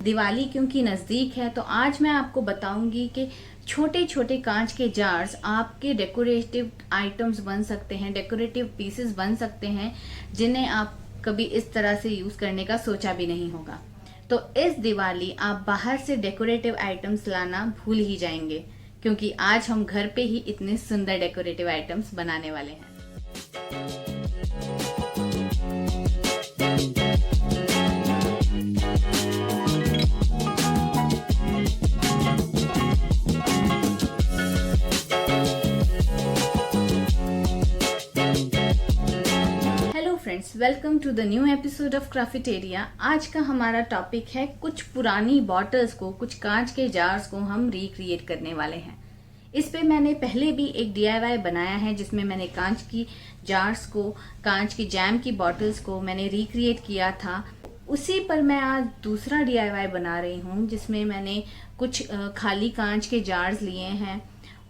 दिवाली क्योंकि नज़दीक है तो आज मैं आपको बताऊंगी कि छोटे छोटे कांच के जार्स आपके डेकोरेटिव आइटम्स बन सकते हैं, डेकोरेटिव पीसेस बन सकते हैं जिन्हें आप कभी इस तरह से यूज करने का सोचा भी नहीं होगा। तो इस दिवाली आप बाहर से डेकोरेटिव आइटम्स लाना भूल ही जाएंगे क्योंकि आज हम घर पे ही इतने सुंदर डेकोरेटिव आइटम्स बनाने वाले हैं। Friends, welcome to the new episode of Crafteria. आज का हमारा टॉपिक है कुछ पुरानी बॉटल्स को, कुछ कांच के जार्स को हम रिक्रिएट करने वाले हैं। इस पे मैंने पहले भी एक DIY बनाया है जिसमें मैंने कांच की जार्स को, कांच की जैम की बॉटल्स को मैंने रिक्रिएट किया था। उसी पर मैं आज दूसरा DIY बना रही हूँ जिसमें मैंने कुछ खाली कांच के जार्स लिए हैं।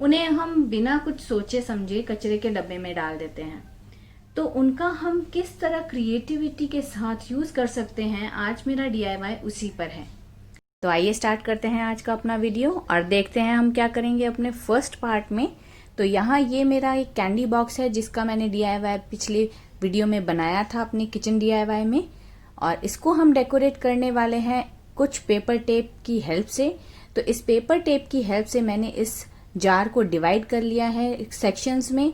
उन्हें हम बिना कुछ सोचे समझे कचरे के डब्बे में डाल देते हैं, तो उनका हम किस तरह क्रिएटिविटी के साथ यूज कर सकते हैं, आज मेरा DIY उसी पर है। तो आइए स्टार्ट करते हैं आज का अपना वीडियो और देखते हैं हम क्या करेंगे अपने फर्स्ट पार्ट में। तो यहाँ ये मेरा एक कैंडी बॉक्स है जिसका मैंने DIY पिछले वीडियो में बनाया था अपने किचन DIY में, और इसको हम डेकोरेट करने वाले हैं कुछ पेपर टेप की हेल्प से। तो इस पेपर टेप की हेल्प से मैंने इस जार को डिवाइड कर लिया है सेक्शंस में।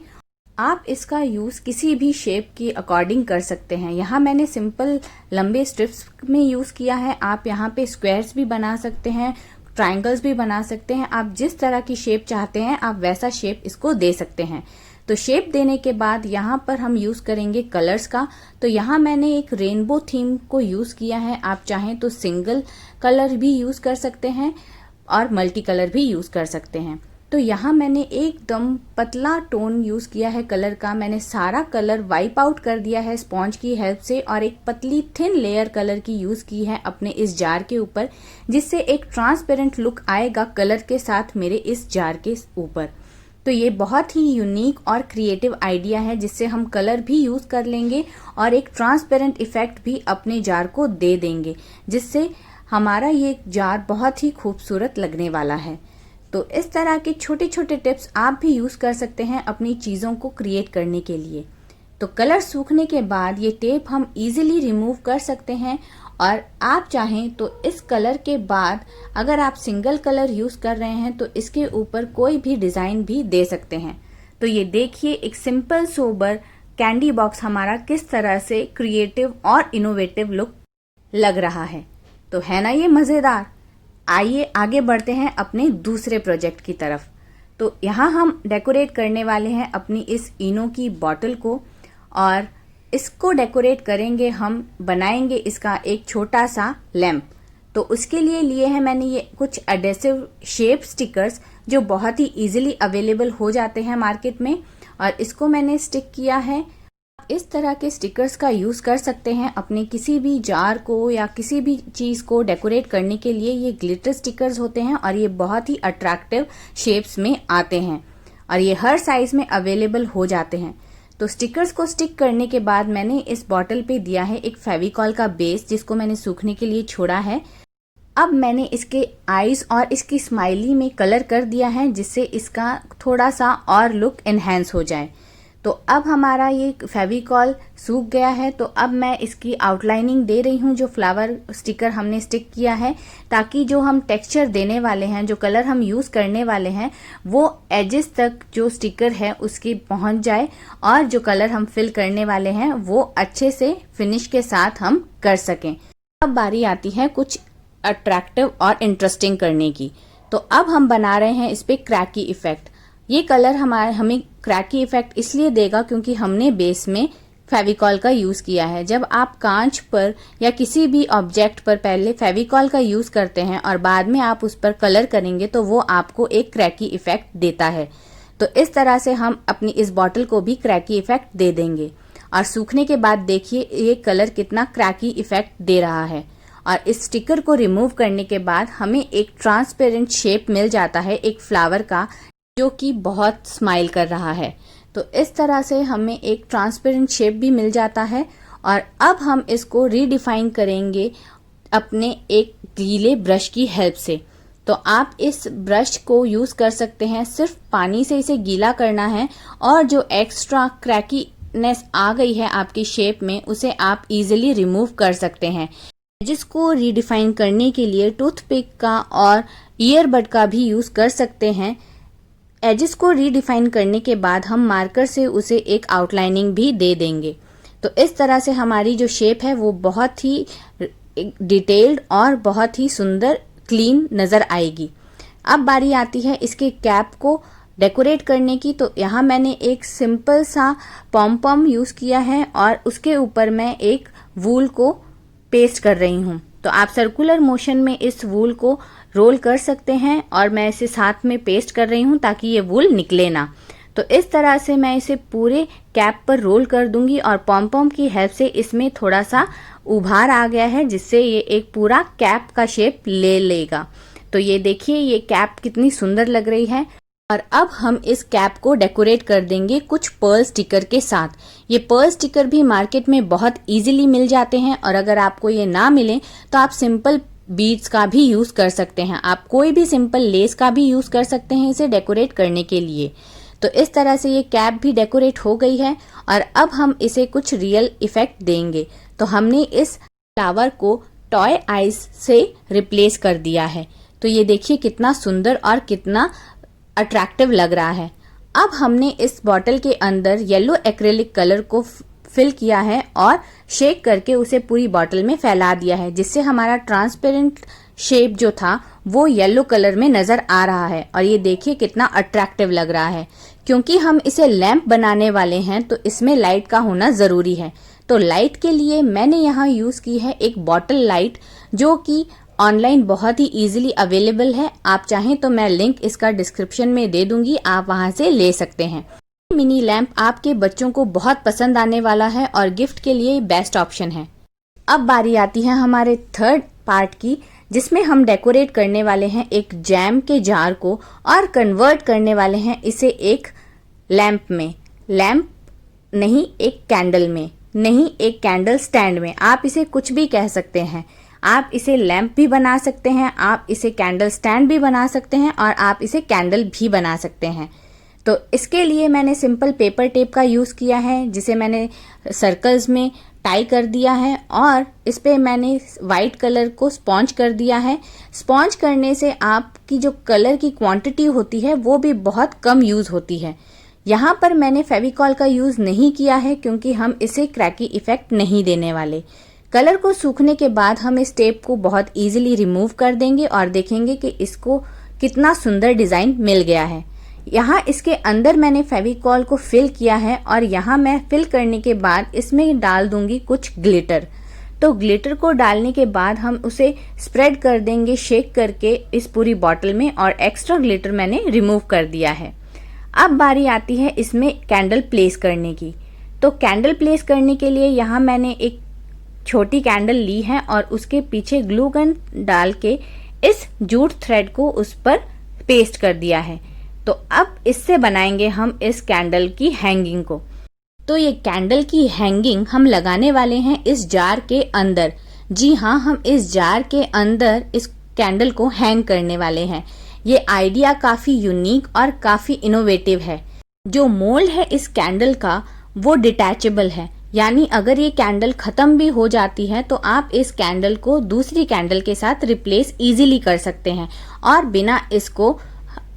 आप इसका यूज किसी भी शेप के अकॉर्डिंग कर सकते हैं। यहाँ मैंने सिंपल लंबे स्ट्रिप्स में यूज किया है। आप यहाँ पे स्क्वायर्स भी बना सकते हैं, ट्रायंगल्स भी बना सकते हैं। आप जिस तरह की शेप चाहते हैं आप वैसा शेप इसको दे सकते हैं। तो शेप देने के बाद यहाँ पर हम यूज करेंगे कलर्स का। तो यहाँ मैंने एक रेनबो थीम को यूज किया है। आप चाहें तो सिंगल कलर भी यूज कर सकते हैं और मल्टी कलर भी यूज कर सकते हैं। तो यहाँ मैंने एकदम पतला टोन यूज किया है कलर का। मैंने सारा कलर वाइप आउट कर दिया है स्पॉन्ज की हेल्प से और एक पतली थिन लेयर कलर की यूज की है अपने इस जार के ऊपर, जिससे एक ट्रांसपेरेंट लुक आएगा कलर के साथ मेरे इस जार के ऊपर। तो ये बहुत ही यूनिक और क्रिएटिव आइडिया है जिससे हम कलर भी यूज कर लेंगे और एक ट्रांसपेरेंट इफेक्ट भी अपने जार को दे देंगे, जिससे हमारा ये जार बहुत ही खूबसूरत लगने वाला है। तो इस तरह के छोटे छोटे टिप्स आप भी यूज कर सकते हैं अपनी चीजों को क्रिएट करने के लिए। तो कलर सूखने के बाद ये टेप हम इजीली रिमूव कर सकते हैं, और आप चाहें तो इस कलर के बाद अगर आप सिंगल कलर यूज कर रहे हैं तो इसके ऊपर कोई भी डिजाइन भी दे सकते हैं। तो ये देखिए एक सिंपल सोबर कैंडी बॉक्स हमारा किस तरह से क्रिएटिव और इनोवेटिव लुक लग रहा है। तो है ना ये मजेदार। आइए आगे बढ़ते हैं अपने दूसरे प्रोजेक्ट की तरफ। तो यहाँ हम डेकोरेट करने वाले हैं अपनी इस इनो की बॉटल को, और इसको डेकोरेट करेंगे हम, बनाएंगे इसका एक छोटा सा लैंप। तो उसके लिए हैं मैंने ये कुछ एडेसिव शेप स्टिकर्स जो बहुत ही इजीली अवेलेबल हो जाते हैं मार्केट में, और इसको मैंने स्टिक किया है। इस तरह के स्टिकर्स का यूज कर सकते हैं अपने किसी भी जार को या किसी भी चीज को डेकोरेट करने के लिए। ये ग्लिटर स्टिकर्स होते हैं और ये बहुत ही अट्रैक्टिव शेप्स में आते हैं और ये हर साइज में अवेलेबल हो जाते हैं। तो स्टिकर्स को स्टिक करने के बाद मैंने इस बॉटल पे दिया है एक फेविकॉल का बेस जिसको मैंने सूखने के लिए छोड़ा है। अब मैंने इसके आईज और इसकी स्माइली में कलर कर दिया है जिससे इसका थोड़ा सा और लुक एनहेंस हो जाए। तो अब हमारा ये फेविकॉल सूख गया है, तो अब मैं इसकी आउटलाइनिंग दे रही हूँ जो फ्लावर स्टिकर हमने स्टिक किया है, ताकि जो हम टेक्सचर देने वाले हैं, जो कलर हम यूज करने वाले हैं, वो एजेस तक जो स्टिकर है उसकी पहुंच जाए और जो कलर हम फिल करने वाले हैं वो अच्छे से फिनिश के साथ हम कर सकें। अब बारी आती है कुछ अट्रैक्टिव और इंटरेस्टिंग करने की। तो अब हम बना रहे हैं इस पे क्रैकी इफेक्ट। ये कलर हमें क्रैकी इफेक्ट इसलिए देगा क्योंकि हमने बेस में फेविकॉल का यूज किया है। जब आप कांच पर या किसी भी ऑब्जेक्ट पर पहले फेविकॉल का यूज करते हैं और बाद में आप उस पर कलर करेंगे तो वो आपको एक क्रैकी इफेक्ट देता है। तो इस तरह से हम अपनी इस बॉटल को भी क्रैकी इफेक्ट दे देंगे। और सूखने के बाद देखिए ये कलर कितना क्रैकी इफेक्ट दे रहा है। और इस स्टिकर को रिमूव करने के बाद हमें एक ट्रांसपेरेंट शेप मिल जाता है एक फ्लावर का, जो कि बहुत स्माइल कर रहा है। तो इस तरह से हमें एक ट्रांसपेरेंट शेप भी मिल जाता है। और अब हम इसको रीडिफाइन करेंगे अपने एक गीले ब्रश की हेल्प से। तो आप इस ब्रश को यूज कर सकते हैं, सिर्फ पानी से इसे गीला करना है और जो एक्स्ट्रा क्रैकीनेस आ गई है आपकी शेप में उसे आप इजीली रिमूव कर सकते हैं। जिसको रीडिफाइन करने के लिए टूथपिक का और ईयरबड का भी यूज कर सकते हैं। एजेस को रीडिफाइन करने के बाद हम मार्कर से उसे एक आउटलाइनिंग भी दे देंगे। तो इस तरह से हमारी जो शेप है वो बहुत ही डिटेल्ड और बहुत ही सुंदर क्लीन नज़र आएगी। अब बारी आती है इसके कैप को डेकोरेट करने की। तो यहाँ मैंने एक सिंपल सा पॉम पॉम यूज़ किया है और उसके ऊपर मैं एक वूल को पेस्ट कर रही हूँ। तो आप सर्कुलर मोशन में इस वूल को रोल कर सकते हैं और मैं इसे साथ में पेस्ट कर रही हूँ ताकि ये वूल निकले ना। तो इस तरह से मैं इसे पूरे कैप पर रोल कर दूंगी और पॉम पॉम की हेल्प से इसमें थोड़ा सा उभार आ गया है जिससे ये एक पूरा कैप का शेप ले लेगा। तो ये देखिए ये कैप कितनी सुंदर लग रही है। और अब हम इस कैप को डेकोरेट कर देंगे कुछ पर्ल स्टिकर के साथ। ये पर्ल स्टिकर भी मार्केट में बहुत इजीली मिल जाते हैं और अगर आपको ये ना मिले तो आप सिंपल बीड्स का भी यूज कर सकते हैं। आप कोई भी सिंपल लेस का भी यूज कर सकते हैं इसे डेकोरेट करने के लिए। तो इस तरह से ये कैप भी डेकोरेट हो गई है और अब हम इसे कुछ रियल इफेक्ट देंगे। तो हमने इस फ्लावर को टॉय आइज से रिप्लेस कर दिया है। तो ये देखिए कितना सुंदर और कितना अट्रैक्टिव लग रहा है। अब हमने इस बॉटल के अंदर येलो एक्रेलिक कलर को फिल किया है और शेक करके उसे पूरी बॉटल में फैला दिया है जिससे हमारा ट्रांसपेरेंट शेप जो था वो येलो कलर में नजर आ रहा है। और ये देखिए कितना अट्रैक्टिव लग रहा है। क्योंकि हम इसे लैंप बनाने वाले हैं तो इसमें लाइट का होना जरूरी है। तो लाइट के लिए मैंने यहाँ यूज की है एक बॉटल लाइट जो कि ऑनलाइन बहुत ही इजीली अवेलेबल है। आप चाहें तो मैं लिंक इसका डिस्क्रिप्शन में दे दूंगी, आप वहां से ले सकते हैं। मिनी लैंप आपके बच्चों को बहुत पसंद आने वाला है और गिफ्ट के लिए बेस्ट ऑप्शन है। अब बारी आती है हमारे थर्ड पार्ट की जिसमें हम डेकोरेट करने वाले हैं एक जैम के जार को और कन्वर्ट करने वाले हैं इसे एक लैंप में। लैंप नहीं, एक कैंडल में नहीं, एक कैंडल स्टैंड में। आप इसे कुछ भी कह सकते हैं। आप इसे लैंप भी बना सकते हैं, आप इसे कैंडल स्टैंड भी बना सकते हैं और आप इसे कैंडल भी बना सकते हैं। तो इसके लिए मैंने सिंपल पेपर टेप का यूज़ किया है जिसे मैंने सर्कल्स में टाई कर दिया है और इस पे मैंने वाइट कलर को स्पॉन्ज कर दिया है। स्पॉन्ज करने से आपकी जो कलर की क्वांटिटी होती है वो भी बहुत कम यूज़ होती है। यहाँ पर मैंने फेविकॉल का यूज़ नहीं किया है क्योंकि हम इसे क्रैकी इफेक्ट नहीं देने वाले। कलर को सूखने के बाद हम इस टेप को बहुत इजीली रिमूव कर देंगे और देखेंगे कि इसको कितना सुंदर डिज़ाइन मिल गया है। यहाँ इसके अंदर मैंने फेविकॉल को फिल किया है और यहाँ मैं फिल करने के बाद इसमें डाल दूंगी कुछ ग्लिटर। तो ग्लिटर को डालने के बाद हम उसे स्प्रेड कर देंगे शेक करके इस पूरी बॉटल में और एक्स्ट्रा ग्लिटर मैंने रिमूव कर दिया है। अब बारी आती है इसमें कैंडल प्लेस करने की। तो कैंडल प्लेस करने के लिए यहाँ मैंने एक छोटी कैंडल ली है और उसके पीछे ग्लू गन डाल के इस जूट थ्रेड को उस पर पेस्ट कर दिया है। तो अब इससे बनाएंगे हम इस कैंडल की हैंगिंग को। तो ये कैंडल की हैंगिंग हम लगाने वाले हैं इस जार के अंदर। जी हाँ, हम इस जार के अंदर इस कैंडल को हैंग करने वाले हैं। ये आइडिया काफी यूनिक और काफी इनोवेटिव है। जो मोल्ड है इस कैंडल का वो डिटैचेबल है, यानी अगर ये कैंडल खत्म भी हो जाती है तो आप इस कैंडल को दूसरी कैंडल के साथ रिप्लेस इजीली कर सकते हैं और बिना इसको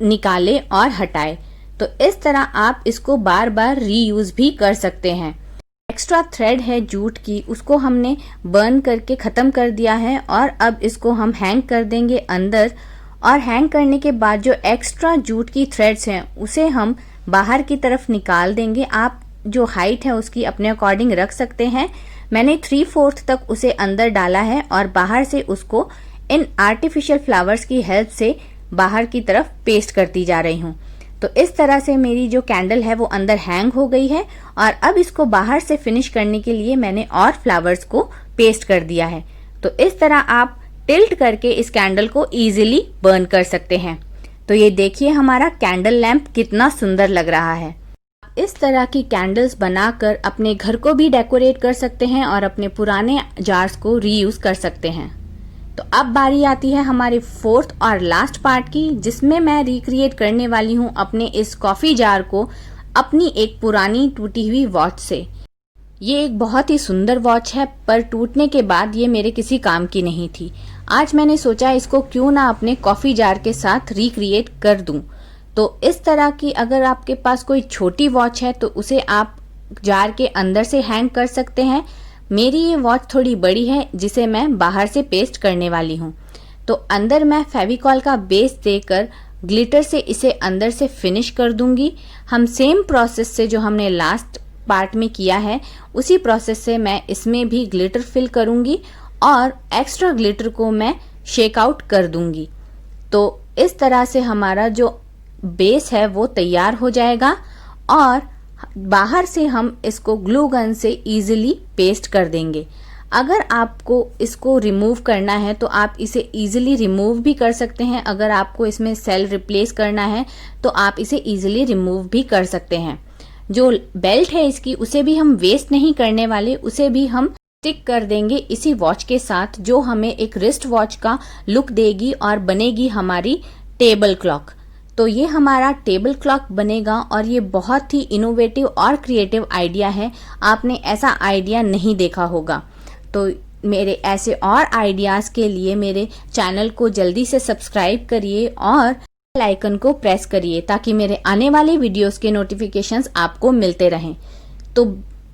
निकाले और हटाए। तो इस तरह आप इसको बार बार रीयूज भी कर सकते हैं। एक्स्ट्रा थ्रेड है जूट की, उसको हमने बर्न करके खत्म कर दिया है और अब इसको हम हैंग कर देंगे अंदर। और हैंग करने के बाद जो एक्स्ट्रा जूट की थ्रेड्स हैं उसे हम बाहर की तरफ निकाल देंगे। आप जो हाइट है उसकी अपने अकॉर्डिंग रख सकते हैं। मैंने 3/4 तक उसे अंदर डाला है और बाहर से उसको इन आर्टिफिशियल फ्लावर्स की हेल्प से बाहर की तरफ पेस्ट करती जा रही हूँ। तो इस तरह से मेरी जो कैंडल है वो अंदर हैंग हो गई है और अब इसको बाहर से फिनिश करने के लिए मैंने और फ्लावर्स को पेस्ट कर दिया है। तो इस तरह आप टिल्ट करके इस कैंडल को इजीली बर्न कर सकते हैं। तो ये देखिए हमारा कैंडल लैंप कितना सुंदर लग रहा है। इस तरह की कैंडल्स बनाकर अपने घर को भी डेकोरेट कर सकते हैं और अपने पुराने जार्स को रीयूज कर सकते हैं। तो अब बारी आती है हमारे फोर्थ और लास्ट पार्ट की, जिसमें मैं रिक्रिएट करने वाली हूँ अपने इस कॉफी जार को अपनी एक पुरानी टूटी हुई वॉच से। ये एक बहुत ही सुंदर वॉच है, पर टूटने के बाद ये मेरे किसी काम की नहीं थी। आज मैंने सोचा इसको क्यों ना अपने कॉफी जार के साथ रिक्रिएट कर दूं। तो इस तरह की अगर आपके पास कोई छोटी वॉच है तो उसे आप जार के अंदर से हैंग कर सकते हैं। मेरी ये वॉच थोड़ी बड़ी है जिसे मैं बाहर से पेस्ट करने वाली हूँ। तो अंदर मैं फेविकॉल का बेस देकर ग्लिटर से इसे अंदर से फिनिश कर दूंगी। हम सेम प्रोसेस से जो हमने लास्ट पार्ट में किया है उसी प्रोसेस से मैं इसमें भी ग्लिटर फिल करूंगी और एक्स्ट्रा ग्लिटर को मैं शेक आउट कर दूंगी। तो इस तरह से हमारा जो बेस है वो तैयार हो जाएगा और बाहर से हम इसको ग्लू गन से इजीली पेस्ट कर देंगे। अगर आपको इसको रिमूव करना है तो आप इसे इजीली रिमूव भी कर सकते हैं। अगर आपको इसमें सेल रिप्लेस करना है तो आप इसे इजीली रिमूव भी कर सकते हैं। जो बेल्ट है इसकी उसे भी हम वेस्ट नहीं करने वाले, उसे भी हम स्टिक कर देंगे इसी वॉच के साथ, जो हमें एक रिस्ट वॉच का लुक देगी और बनेगी हमारी टेबल क्लॉक। तो ये हमारा टेबल क्लॉक बनेगा और ये बहुत ही इनोवेटिव और क्रिएटिव आइडिया है। आपने ऐसा आइडिया नहीं देखा होगा। तो मेरे ऐसे और आइडियाज़ के लिए मेरे चैनल को जल्दी से सब्सक्राइब करिए और बेल आइकन को प्रेस करिए ताकि मेरे आने वाले वीडियोस के नोटिफिकेशंस आपको मिलते रहें। तो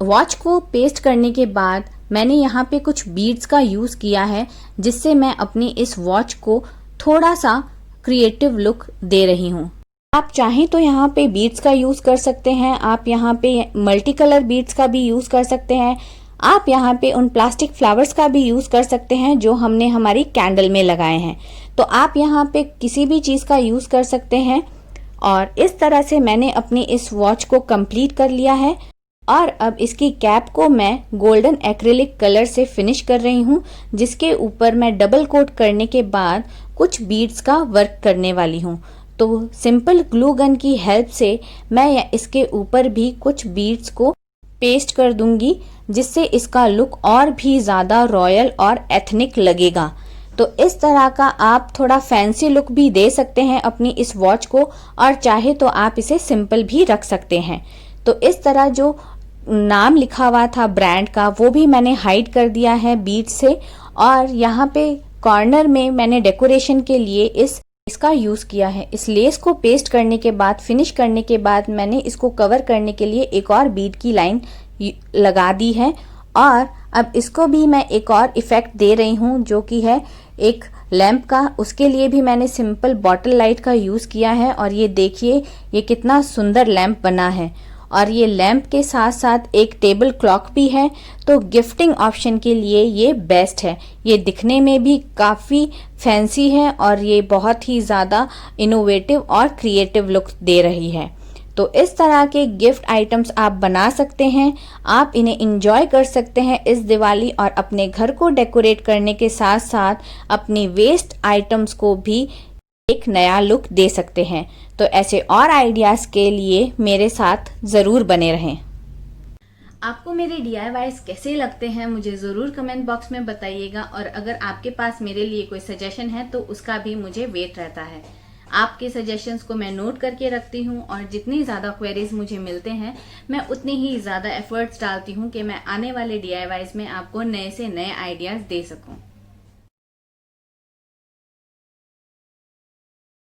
वॉच को पेस्ट करने के बाद मैंने यहाँ पे कुछ बीड्स का यूज़ किया है, जिससे मैं अपनी इस वॉच को थोड़ा सा क्रिएटिव लुक दे रही हूँ। आप चाहें तो यहाँ पे बीड्स का यूज़ कर सकते हैं, आप यहाँ पे मल्टी कलर बीड्स का भी यूज़ कर सकते हैं, आप यहाँ पे उन प्लास्टिक फ्लावर्स का भी यूज़ कर सकते हैं जो हमने हमारी कैंडल में लगाए हैं। तो आप यहाँ पे किसी भी चीज़ का यूज़ कर सकते हैं। और इस तरह से मैंने अपनी इस वॉच को कंप्लीट कर लिया है और अब इसकी कैप को मैं गोल्डन एक्रिलिक कलर से फिनिश कर रही हूँ, जिसके ऊपर मैं डबल कोट करने के बाद कुछ बीड्स का वर्क करने वाली हूँ। तो सिंपल ग्लू गन की हेल्प से मैं इसके ऊपर भी कुछ बीड्स को पेस्ट कर दूंगी, जिससे इसका लुक और भी ज़्यादा रॉयल और एथनिक लगेगा। तो इस तरह का आप थोड़ा फैंसी लुक भी दे सकते हैं अपनी इस वॉच को, और चाहे तो आप इसे सिंपल भी रख सकते हैं। तो इस तरह जो नाम लिखा हुआ था ब्रांड का वो भी मैंने हाइड कर दिया है बीड से, और यहाँ पे कॉर्नर में मैंने डेकोरेशन के लिए इसका यूज़ किया है। इस लेस को पेस्ट करने के बाद, फिनिश करने के बाद मैंने इसको कवर करने के लिए एक और बीड की लाइन लगा दी है, और अब इसको भी मैं एक और इफेक्ट दे रही हूँ जो कि है एक लैंप का। उसके लिए भी मैंने सिंपल बॉटल लाइट का यूज़ किया है, और ये देखिए ये कितना सुंदर लैंप बना है। और ये लैंप के साथ साथ एक टेबल क्लॉक भी है, तो गिफ्टिंग ऑप्शन के लिए ये बेस्ट है। ये दिखने में भी काफ़ी फैंसी है और ये बहुत ही ज़्यादा इनोवेटिव और क्रिएटिव लुक दे रही है। तो इस तरह के गिफ्ट आइटम्स आप बना सकते हैं, आप इन्हें एंजॉय कर सकते हैं इस दिवाली, और अपने घर को डेकोरेट करने के साथ साथ अपनी वेस्ट आइटम्स को भी एक नया लुक दे सकते हैं। तो ऐसे और आइडियाज़ के लिए मेरे साथ ज़रूर बने रहें। आपको मेरे DIYs कैसे लगते हैं मुझे ज़रूर कमेंट बॉक्स में बताइएगा, और अगर आपके पास मेरे लिए कोई सजेशन है तो उसका भी मुझे वेट रहता है। आपके सजेशंस को मैं नोट करके रखती हूँ, और जितनी ज़्यादा क्वेरीज मुझे मिलते हैं मैं उतनी ही ज़्यादा एफर्ट्स डालती हूँ कि मैं आने वाले DIYs में आपको नए से नए आइडियाज़ दे सकूँ।